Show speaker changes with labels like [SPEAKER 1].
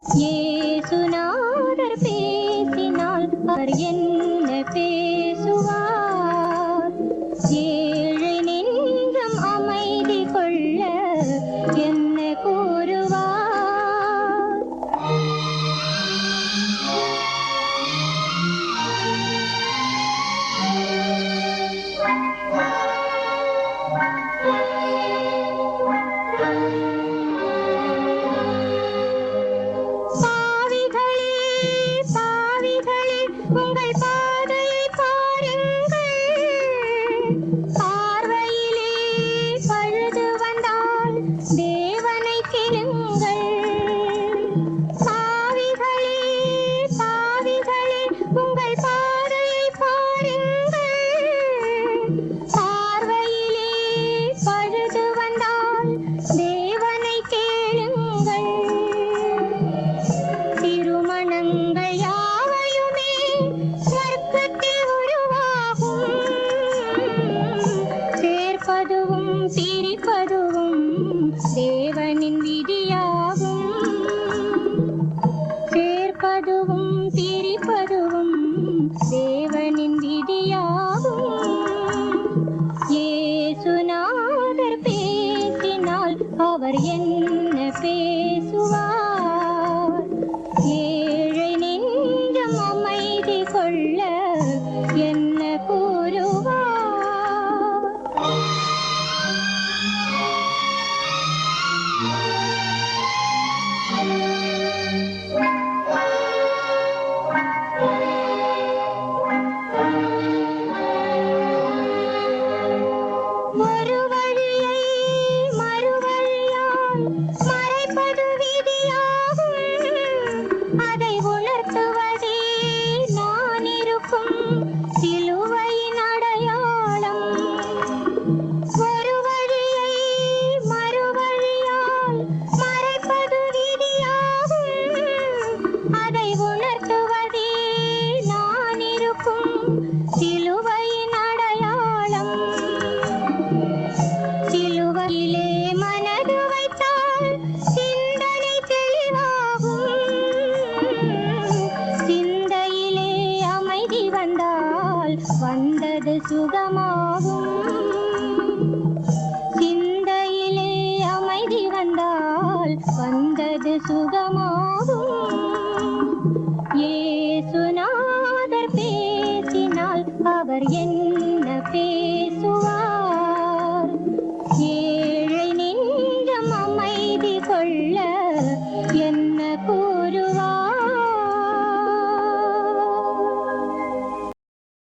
[SPEAKER 1] இயேசுநாதர் பேசினால் அவர் என்ன பேசுவார்? ஏழை நெஞ்சம் அமைதி கொள்ள என்ன கூறுவார்? உங்கள் பாதையை பாருங்கள், பார்வையிலே பழுது வந்தால் தேவனை கேளுங்கள். பாவிகளே பாவிகளே உங்கள் பாதையை பாருங்கள், பார்வையிலே பழுது வந்தால் தேவனை கேளுங்கள். திருமணங்கள் சேர்ப்பதுவும் பிரிப்பதுவும் தேவனின் விதியாகும். சேர்ப்பதுவும் பிரிப்பதுவும் தேவனின் விதியாகும். இயேசுநாதர் பேசினால் அவர் என்ன பேசுவார்? ஏழை நெஞ்சம் அமைதி கொள்ள என்ன கூறுவார்? ஒரு வழியை மறுவழியால் மறைப்பது விதியாகும். அதை உணர்த்துவதே நான் இருக்கும் சிலுவையின் அடையாளம். ஒரு வழியை மறுவழியால் மறைப்பது விதியாகும். அதை உணர்த்துவதே நான் இருக்கும் சிலுவையின் அடையாளம். சிலுவையிலே மனது வைத்தால் சிந்தனை தெளிவாகும். சிந்தையிலே அமைதி வந்தால் வந்தது சுகமாகும். சிந்தையிலே அமைதி வந்தால் வந்தது சுகமாகும். இயேசுநாதர் பேசினால் அவர் என்ன பேசுவார்? ஏழை நெஞ்சம் அமைதி கொள்ள என்ன கூறுவார்?